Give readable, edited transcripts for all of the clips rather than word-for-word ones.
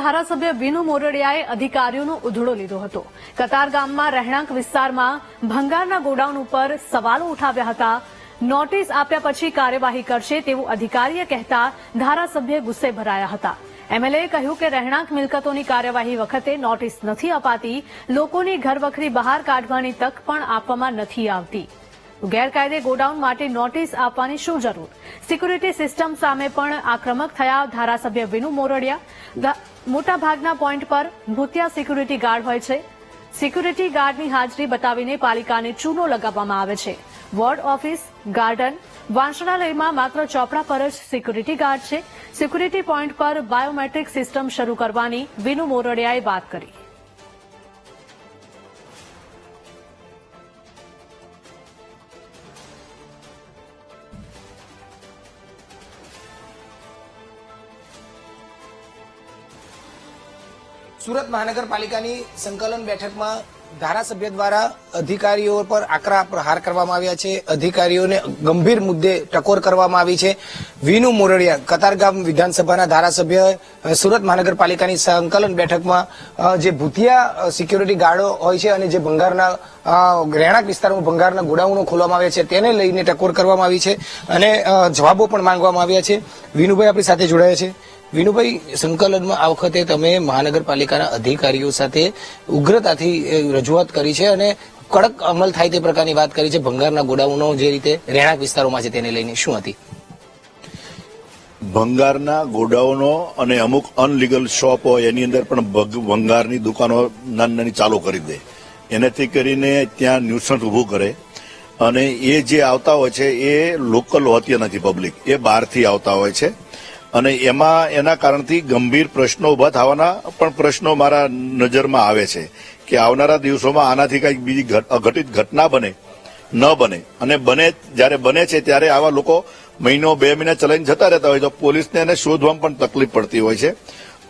ધારાસભ્ય વિનુ મોરડિયાએ અધિકારીઓનો ઉધડો લીધો હતો. કતારગામમાં રહેણાંક વિસ્તારમાં ભંગારના ગોડાઉન ઉપર સવાલો ઉઠાવ્યા હતા. નોટિસ આપ્યા પછી કાર્યવાહી કરશે તેવું અધિકારીએ કહેતા ધારાસભ્ય ગુસ્સે ભરાયા હતા. એમએલએએ કહ્યું કે રહેણાંક મિલકતોની કાર્યવાહી વખતે નોટિસ નથી અપાતી, લોકોની ઘરવખરી બહાર કાઢવાની તક પણ આપવામાં નથી આવતી. ગેરકાયદે ગોડાઉન માટે નોટિસ આપવાની શું જરૂર? સિક્યુરિટી સિસ્ટમ સામે પણ આક્રમક થયા ધારાસભ્ય વિનુ મોરડિયા. મોટાભાગના પોઈન્ટ પર ભૂતિયા સિક્યુરિટી ગાર્ડ હોય છે. સિક્યુરિટી ગાર્ડની હાજરી બતાવીને પાલિકાને ચૂનો લગાવવામાં આવે છે. વોર્ડ ઓફિસ, ગાર્ડન, વાંસણાલયમાં માત્ર ચોપડા પર જ સિક્યુરિટી ગાર્ડ છે. સિક્યુરિટી પોઈન્ટ પર બાયોમેટ્રિક સિસ્ટમ શરૂ કરવાની વિનુ મોરડિયાએ વાત કરી. સુરત મહાનગરપાલિકાની સંકલન બેઠકમાં ધારાસભ્ય દ્વારા અધિકારીઓ પર આકરા પ્રહાર કરવામાં આવ્યા છે. અધિકારીઓને ગંભીર મુદ્દે ટકોર કરવામાં આવી છે. વિનુ મોરડિયા કતારગામ વિધાનસભાના ધારાસભ્ય સુરત મહાનગરપાલિકાની સંકલન બેઠકમાં જે ભૂતિયા સિક્યુરિટી ગાર્ડો હોય છે અને જે ભંગારના રહેણાંક વિસ્તારમાં ભંગારના ગોડાઉનો ખોલવામાં આવ્યા છે તેને લઈને ટકોર કરવામાં આવી છે અને જવાબો પણ માંગવામાં આવ્યા છે. વિનુભાઈ આપણી સાથે જોડાયા છે. વિનુભાઈ, સંકલનમાં આ વખતે તમે મહાનગરપાલિકાના અધિકારીઓ સાથે ઉગ્રતાથી રજૂઆત કરી છે અને કડક અમલ થાય તે પ્રકારની વાત કરી છે. ભંગારના ગોડાઉનો જે રીતે રહેણાંક વિસ્તારોમાં છે તેને લઈને શું હતી? ભંગારના ગોડાઉનો અને અમુક અનલીગલ શોપ હોય એની અંદર પણ ભંગારની દુકાનો નાની નાની ચાલુ કરી દે, એનાથી કરીને ત્યાં ન્યુસન્સ ઉભું કરે અને એ જે આવતા હોય છે એ લોકલ હોતી નથી, પબ્લિક એ બહારથી આવતા હોય છે અને એમાં એના કારણથી ગંભીર પ્રશ્નો ઉભા થવાના પણ પ્રશ્નો મારા નજરમાં આવે છે કે આવનારા દિવસોમાં આનાથી કંઈક બીજી અઘટિત ઘટના ન બને અને જ્યારે બને છે ત્યારે આવા લોકો મહિનો 2 મહિના ચલાવીને જતા રહેતા હોય તો પોલીસને એને શોધવામાં પણ તકલીફ પડતી હોય છે.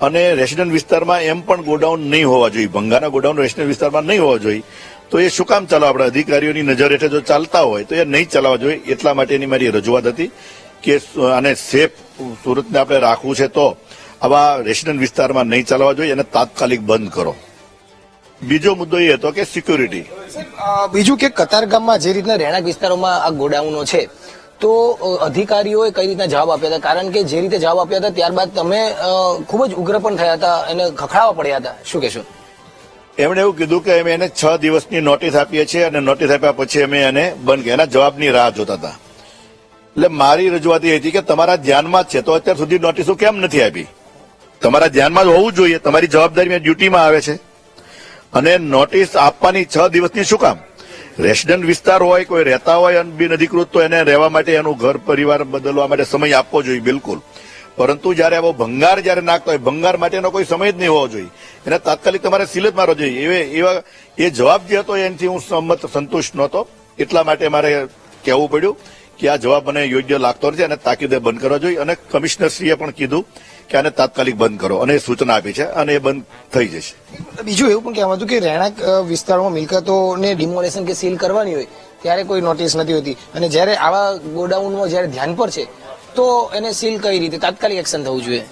અને રેસિડેન્ટ વિસ્તારમાં એમ પણ ગોડાઉન નહીં હોવા જોઈએ, ભંગારના ગોડાઉન રેસિડેન્ટ વિસ્તારમાં નહીં હોવા જોઈએ. તો એ શું કામ ચાલો? આપણે અધિકારીઓની નજર હેઠળ જો ચાલતા હોય તો એ નહીં ચલાવવા જોઈએ. એટલા માટેની મારી રજૂઆત હતી કે આને સેફ સુરતને આપણે રાખવું છે તો આવા રેસિડેન્ટ વિસ્તારમાં નહીં ચાલવા જોઈએ અને તાત્કાલિક બંધ કરો. બીજો મુદ્દો એ હતો કે સિક્યુરિટી. બીજું કે કતારગામમાં જે રીતના રહેણાંક વિસ્તારોમાં આ ગોડાઉનો છે તો અધિકારીઓએ કઈ રીતના જવાબ આપ્યા હતા? કારણ કે જે રીતે જવાબ આપ્યા હતા ત્યારબાદ તમે ખૂબ જ ઉગ્ર પણ થયા હતા અને ખખડાવા પડ્યા હતા. શું કહેશો? એમણે એવું કીધું કે અમે એને 6 દિવસની નોટિસ આપીએ છીએ અને નોટિસ આપ્યા પછી અમે એને બંધ કર્યા. એના જવાબની રાહ જોતા હતા. એટલે મારી રજૂઆત એ હતી કે તમારા ધ્યાનમાં જ છે તો અત્યાર સુધી નોટિસો કેમ નથી આપી? તમારા ધ્યાનમાં જ હોવું જોઈએ, તમારી જવાબદારી ડ્યુટીમાં આવે છે અને નોટિસ આપવાની 6 દિવસની શું કામ? રેસિડેન્ટ વિસ્તાર હોય, કોઈ રહેતા હોય બિનઅધિકૃત તો એને રહેવા માટે એનું ઘર પરિવાર બદલવા માટે સમય આપવો જોઈએ, બિલકુલ. પરંતુ જયારે આવો ભંગાર જયારે નાખતો હોય, ભંગાર માટેનો કોઈ સમય જ નહીં હોવો જોઈએ. એને તાત્કાલિક તમારે સીલ જ મારવો જોઈએ. એ જવાબ જે હતો એનાથી હું સંતુષ્ટ નહોતો. એટલા માટે મારે કહેવું પડ્યું કે આ જવાબ મને યોગ્ય લાગતો નથી અને તાકીદે બંધ કરવા જોઈએ. અને કમિશનરશ્રીએ પણ કીધું કે આને તાત્કાલિક બંધ કરો અને સૂચના આપી છે અને એ બંધ થઈ જશે. બીજું એવું પણ કહેવાતું કે રહેણાંક વિસ્તારોમાં મિલકતોને ડિમોલેશન કે સીલ કરવાની હોય ત્યારે કોઈ નોટિસ નથી હોતી અને જ્યારે આવા ગોડાઉનમાં જ્યારે ધ્યાન પર છે તો એને સીલ કઈ રીતે તાત્કાલિક એક્શન થવું જોઈએ?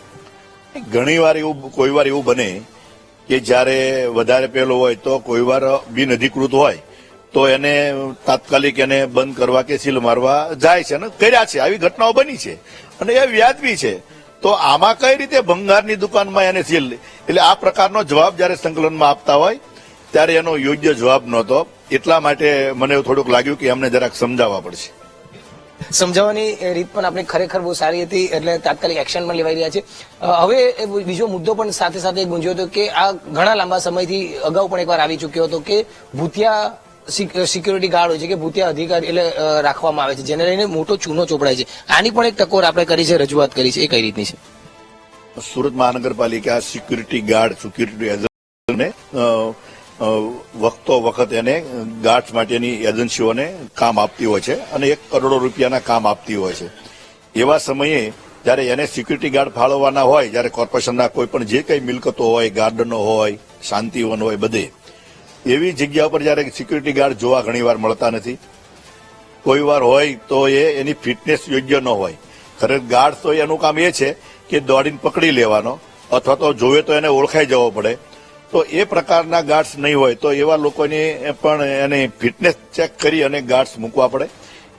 ઘણી વાર કોઈ વાર એવું બને કે જયારે વધારે પેલો હોય તો કોઈ વાર બિનઅધિકૃત હોય તો એને તાત્કાલિક એને બંધ કરવા કે સીલ મારવા જાય છે અને કર્યા છે. આવી ઘટનાઓ બની છે અને એ વ્યાજબી છે. તો આમાં કઈ રીતે ભંગારની દુકાનમાં એને સીલ? એટલે આ પ્રકારનો જવાબ જયારે સંકલનમાં આપતા હોય ત્યારે એનો યોગ્ય જવાબ નહોતો. એટલા માટે મને થોડુંક લાગ્યું કે એમને જરાક સમજાવવા પડશે. સમજાવવાની રીત પણ આપણે ખરેખર બહુ સારી હતી એટલે તાત્કાલિક એક્શન પણ લેવાઈ રહ્યા છે. હવે બીજો મુદ્દો પણ સાથે સાથે ગુંજ્યો હતો કે આ ઘણા લાંબા સમયથી અગાઉ પણ એકવાર આવી ચૂક્યો હતો કે ભૂતિયા સિક્યુરિટી ગાર્ડ હોય છે કે ભૂતિયા અધિકારી એટલે રાખવામાં આવે છે, જેને લઈને મોટો ચૂનો ચોપડાય છે. આની પણ એક ટકોર આપણે કરી છે, રજૂઆત કરી છે. એ કઈ રીતની છે? સુરત મહાનગરપાલિકા સિક્યુરિટી ગાર્ડ, સિક્યુરિટી એજન્ટને વખતો વખત એને ગાર્ડ્સ માટેની એજન્સીઓને કામ આપતી હોય છે અને 1 કરોડ રૂપિયાના કામ આપતી હોય છે. એવા સમયે જયારે એને સિક્યુરિટી ગાર્ડ ફાળવવાના હોય, જયારે કોર્પોરેશનના કોઈ પણ જે કઈ મિલકતો હોય, ગાર્ડનો હોય, શાંતિવન હોય, બધે એવી જગ્યા પર જયારે સિક્યુરિટી ગાર્ડ જોવા ઘણીવાર મળતા નથી. કોઈ વાર હોય તો એની ફિટનેસ યોગ્ય ન હોય. ખરેખર ગાર્ડ તો એનું કામ એ છે કે દોડીને પકડી લેવાનો અથવા તો જોવે તો એને ઓળખાઈ જવો પડે. તો એ પ્રકારના ગાર્ડ્સ નહીં હોય તો એવા લોકોને પણ એને ફિટનેસ ચેક કરી અને ગાર્ડ્સ મૂકવા પડે.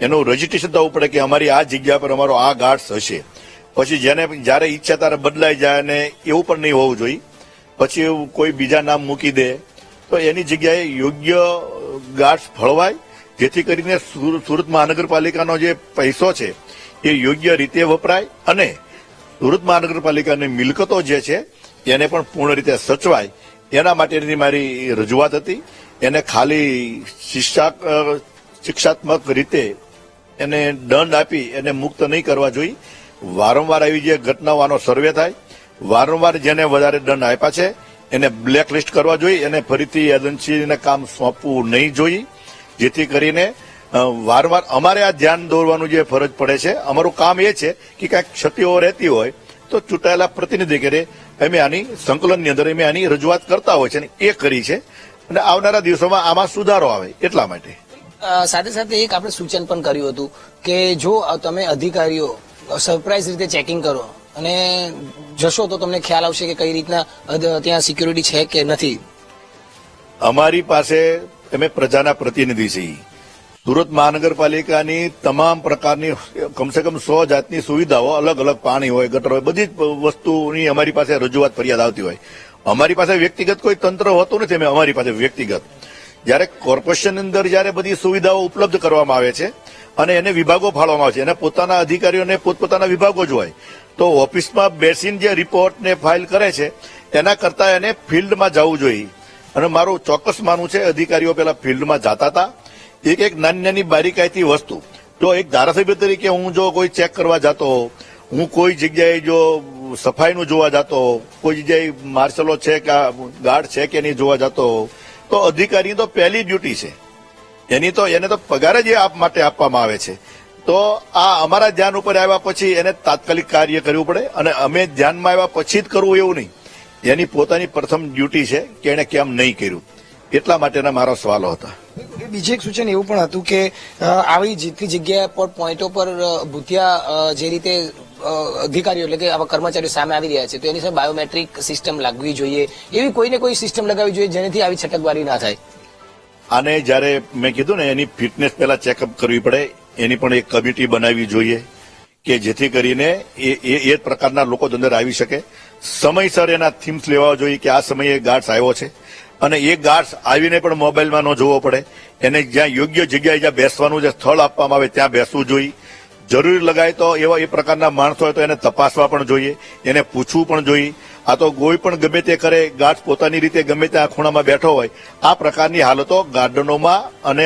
એનું રજીસ્ટ્રેશન થવું પડે કે અમારી આ જગ્યા પર અમારો આ ગાર્ડ્સ હશે. પછી જેને જ્યારે ઈચ્છા ત્યારે બદલાઈ જાય અને એવું પણ નહીં હોવું જોઈએ. પછી એવું કોઈ બીજા નામ મૂકી દે તો એની જગ્યાએ યોગ્ય ગાર્ડ્સ ફળવાય, જેથી કરીને સુરત મહાનગરપાલિકાનો જે પૈસો છે એ યોગ્ય રીતે વપરાય અને સુરત મહાનગરપાલિકાની મિલકતો જે છે એને પણ પૂર્ણ રીતે સચવાય. એના માટેની મારી રજૂઆત હતી. એને ખાલી શિક્ષાત્મક રીતે એને દંડ આપી એને મુક્ત નહીં કરવા જોઈએ. વારંવાર આવી જે ઘટનાઓ આનો સર્વે થાય, વારંવાર જેને વધારે દંડ આપ્યા છે એને બ્લેકલિસ્ટ કરવા જોઈએ. એને ફરીથી એજન્સીને કામ સોંપવું નહીં જોઈએ, જેથી કરીને વારંવાર અમારે આ ધ્યાન દોરવાનું જે ફરજ પડે છે. અમારું કામ એ છે કે કાંઈક ક્ષતિઓ રહેતી હોય તો ચૂંટાયેલા પ્રતિનિધિ કરે અમે આની સંકલનની અંદર અમે આની રજૂઆત કરતા હોય છે અને એ કરી છે અને આવનારા દિવસોમાં આમાં સુધારો આવે એટલા માટે. સાથે સાથે એક આપણે સૂચન પણ કર્યું હતું કે જો તમે અધિકારીઓ સરપ્રાઇઝ રીતે ચેકિંગ કરો અને જશો તો તમને ખ્યાલ આવશે કે કઈ રીતના ત્યાં સિક્યુરિટી છે કે નથી. અમારી પાસે અમે પ્રજાના પ્રતિનિધિ છીએ. સુરત મહાનગરપાલિકાની તમામ પ્રકારની કમસે કમ 100 જાતની સુવિધાઓ, અલગ અલગ પાણી હોય, ગટર હોય, બધી જ વસ્તુની અમારી પાસે રજૂઆત ફરિયાદ આવતી હોય. અમારી પાસે વ્યક્તિગત કોઈ તંત્ર હોતું નથી. અમારી પાસે વ્યક્તિગત જયારે કોર્પોરેશનની અંદર જયારે બધી સુવિધાઓ ઉપલબ્ધ કરવામાં આવે છે અને એને વિભાગો ફાળવવામાં આવે છે, એને પોતાના અધિકારીઓને પોતપોતાના વિભાગો જ હોય, તો ઓફિસમાં બેસીને જે રિપોર્ટને ફાઇલ કરે છે એના કરતા એને ફિલ્ડમાં જવું જોઈએ. અને મારું ચોક્કસ માનવું છે અધિકારીઓ પેલા ફિલ્ડમાં જતા હતા. એક નાની નાની બારીકાઈથી વસ્તુ, જો એક ધારાસભ્ય તરીકે હું જો કોઈ ચેક કરવા જતો, હું કોઈ જગ્યાએ જો સફાઈનું જોવા જતો, કોઈ જગ્યાએ માર્શલો છે કે ગાર્ડ છે કે નહીં જોવા જતો, તો અધિકારીની તો પહેલી ડ્યુટી છે એને તો પગાર જ આપ માટે આપવામાં આવે છે. તો આ અમારા ધ્યાન ઉપર આવ્યા પછી એને તાત્કાલિક કાર્ય કરવું પડે અને અમે ધ્યાનમાં આવ્યા પછી જ કરવું એવું નહીં. એની પોતાની પ્રથમ ડ્યુટી છે કે એને કેમ નહીં કર્યું, એટલા માટેના મારા સવાલો હતા. બીજું એક સૂચન એવું પણ હતું કે આવી જેટલી જગ્યા પર પોઈન્ટો પર ભૂતિયા જે રીતે અધિકારીઓ એટલે કે આવા કર્મચારીઓ સામે આવી રહ્યા છે તો એની સાથે બાયોમેટ્રિક સિસ્ટમ લાગવી જોઈએ, એવી કોઈને કોઈ સિસ્ટમ લગાવવી જોઈએ જેનાથી આવી છટકબારી ના થાય. આને જયારે મેં કીધું ને એની ફિટનેસ પહેલા ચેકઅપ કરવી પડે, એની પણ એક કમિટી બનાવવી જોઈએ કે જેથી કરીને એ પ્રકારના લોકો અંદર આવી શકે. સમયસર એના થીમ્સ લેવા જોઈએ કે આ સમયે ગાર્ડ્સ આવ્યો છે અને એ ગાર્ડ્સ આવીને પણ મોબાઈલમાં ન જોવો પડે. એને જ્યાં યોગ્ય જગ્યાએ જ્યાં બેસવાનું જે સ્થળ આપવામાં આવે ત્યાં બેસવું જોઈએ. જરૂરી લગાય તો એવા એ પ્રકારના માણસો હોય તો એને તપાસવા પણ જોઈએ, એને પૂછવું પણ જોઈએ. આ તો કોઈ પણ ગમે તે કરે, ગાર્ડ પોતાની રીતે ગમે ત્યાં ખૂણામાં બેઠો હોય, આ પ્રકારની હાલતો ગાર્ડનોમાં અને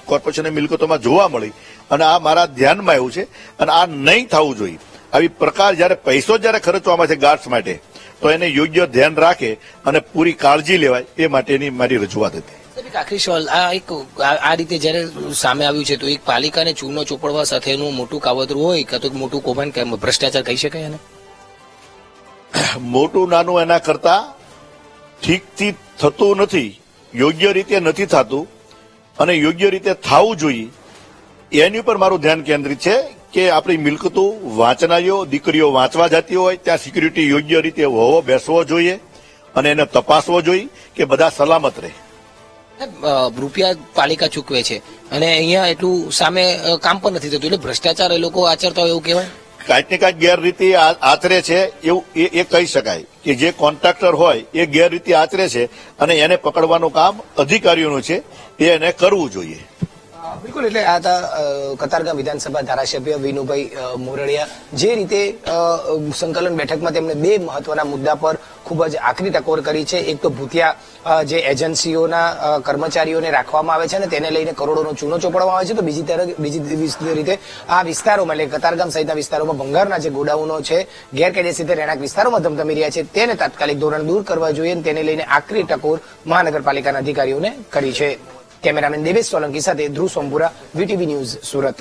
કોર્પોરેશનની મિલકતોમાં જોવા મળી અને આ મારા ધ્યાનમાં આવ્યું છે અને આ નહીં થવું જોઈએ. આવી પ્રકાર જયારે પૈસો જયારે ખર્ચવામાં છે ગાર્ડ્સ માટે તો એને યોગ્ય ધ્યાન રાખે અને પૂરી કાળજી લેવાય એ માટેની મારી રજૂઆત હતી. આખરી સવાલ આ રીતે જયારે સામે આવ્યું છે તો એક પાલિકાને ચૂનો ચોપડવા સાથેનું મોટું કાવતરું હોય કે તો મોટું કૌભાંડ કે ભ્રષ્ટાચાર કહી શકાય એને? મોટું નાનું એના કરતા ઠીકથી થતું નથી, યોગ્ય રીતે નથી થતું અને યોગ્ય રીતે થવું જોઈએ એની ઉપર મારું ધ્યાન કેન્દ્રિત છે કે આપણી મિલકતો વાંચનારીઓ દીકરીઓ વાંચવા જતી હોય ત્યાં સિક્યુરિટી યોગ્ય રીતે હોવો બેસવો જોઈએ અને એને તપાસવો જોઈએ કે બધા સલામત રહે. રૂપિયા પાલિકા ચૂકવે છે અને અહીંયા એટલું સામે કામ પણ નથી થતું, એટલે ભ્રષ્ટાચાર એ લોકો આચરતા હોય એવું કહેવાય. કાંઈક ને કાંઈક ગેરરીતિ આચરે છે એવું એ કહી શકાય કે જે કોન્ટ્રાક્ટર હોય એ ગેરરીતિ આચરે છે અને એને પકડવાનું કામ અધિકારીઓનું છે, એને કરવું જોઈએ. બિલકુલ. એટલે આ હતા કતારગામ વિધાનસભા ધારાસભ્ય વિનુભાઈ મોરડિયા. જે રીતે સંકલન બેઠકમાં તેમણે બે મહત્વના મુદ્દા પર ખૂબ જ આકરી ટકોર કરી છે. એક તો ભૂતિયા જે એજન્સીઓના કર્મચારીઓને રાખવામાં આવે છે અને તેને લઈને કરોડોનો ચૂનો ચોપડવામાં આવે છે, તો બીજી રીતે આ વિસ્તારોમાં એટલે કતારગામ સહિતના વિસ્તારોમાં ભંગારના જે ગોડાઉનો છે ગેરકાયદેસર રહેણાંક વિસ્તારોમાં ધમધમી રહ્યા છે તેને તાત્કાલિક ધોરણે દૂર કરવા જોઈએ અને તેને લઈને આકરી ટકોર મહાનગરપાલિકાના અધિકારીઓને કરી છે. કેમેરામેન દેવેશ સોલંકી સાથે ધ્રુવ સોમપુરા, વીટીવી ન્યૂઝ, સુરત.